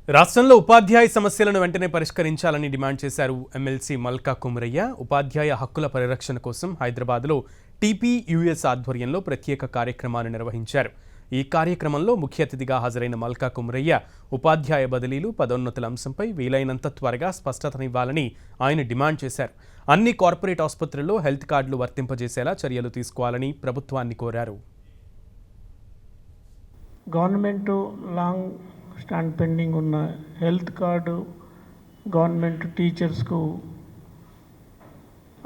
రాష్ట్రంలో ఉపాధ్యాయ సమస్యలను వెంటనే పరిష్కరించాలని డిమాండ్ చేశారు ఎమ్మెల్సీ మల్కా కుమరయ్య. ఉపాధ్యాయ హక్కుల పరిరక్షణ కోసం హైదరాబాద్లో టీపీయూఎస్ ఆధ్వర్యంలో ప్రత్యేక కార్యక్రమాన్ని నిర్వహించారు. ఈ కార్యక్రమంలో ముఖ్య అతిథిగా హాజరైన మల్కా కుమరయ్య ఉపాధ్యాయ బదిలీలు, పదోన్నతుల అంశంపై వీలైనంత త్వరగా స్పష్టతనివ్వాలని ఆయన డిమాండ్ చేశారు. అన్ని కార్పొరేట్ ఆసుపత్రుల్లో హెల్త్ కార్డులు వర్తింపజేసేలా చర్యలు తీసుకోవాలని ప్రభుత్వాన్ని కోరారు. గవర్నమెంట్ లాంగ్ స్టాండ్ పెండింగ్ ఉన్న హెల్త్ కార్డు గవర్నమెంట్ టీచర్స్కు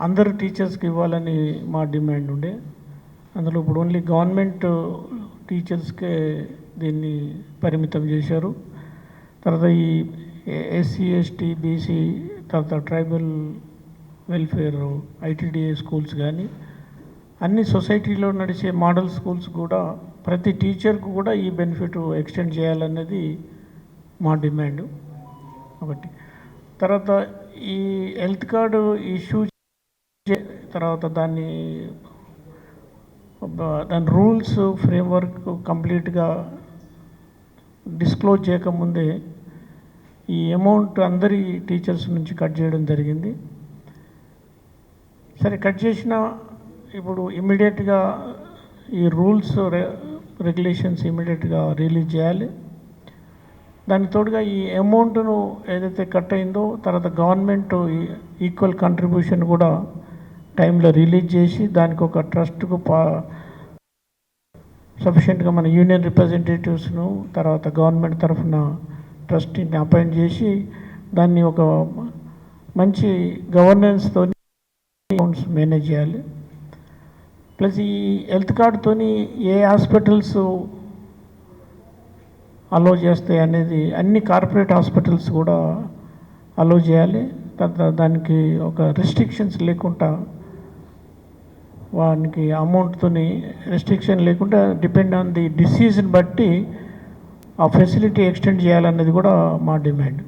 అందరు టీచర్స్కి ఇవ్వాలని మా డిమాండ్ ఉండే. అందులో ఇప్పుడు ఓన్లీ గవర్నమెంట్ టీచర్స్కే దీన్ని పరిమితం చేశారు. తర్వాత ఈ ఎస్సీ, ఎస్టీ, బీసీ, తర్వాత ట్రైబల్ వెల్ఫేర్, ఐటీడీఏ స్కూల్స్ కానీ అన్ని సొసైటీలో నడిచే మోడల్ స్కూల్స్ కూడా ప్రతి టీచర్కు కూడా ఈ బెనిఫిట్ ఎక్స్టెండ్ చేయాలన్నది మా డిమాండ్ ఒకటి. తర్వాత ఈ హెల్త్ కార్డు ఇష్యూ తర్వాత దాని రూల్స్ ఫ్రేమ్వర్క్ కంప్లీట్గా డిస్క్లోజ్ చేయకముందే ఈ అమౌంట్ అందరి టీచర్స్ నుంచి కట్ చేయడం జరిగింది. సరే, కట్ చేసిన ఇప్పుడు ఇమ్మీడియట్గా ఈ రూల్స్ రెగ్యులేషన్స్ ఇమ్మీడియట్గా రిలీజ్ చేయాలి. దానికి తోడుగా ఈ అమౌంట్ను ఏదైతే కట్ అయిందో తర్వాత గవర్నమెంట్ ఈక్వల్ కంట్రిబ్యూషన్ కూడా టైంలో రిలీజ్ చేసి దానికి ఒక ట్రస్ట్కు సఫిషియెంట్గా మన యూనియన్ రిప్రజెంటేటివ్స్ను తర్వాత గవర్నమెంట్ తరఫున ట్రస్టీని అపాయింట్ చేసి దాన్ని ఒక మంచి గవర్నెన్స్తో అకౌంట్స్ మేనేజ్ చేయాలి. ప్లస్ ఈ హెల్త్ కార్డుతో ఏ హాస్పిటల్స్ అలో చేస్తాయి అనేది అన్ని కార్పొరేట్ హాస్పిటల్స్ కూడా అలో చేయాలి. దానికి ఒక రెస్ట్రిక్షన్స్ లేకుండా వానికి అమౌంట్తో రెస్ట్రిక్షన్ లేకుండా డిపెండ్ ఆన్ ది డిసీజ్ని బట్టి ఆ ఫెసిలిటీ ఎక్స్టెండ్ చేయాలన్నది కూడా మా డిమాండ్.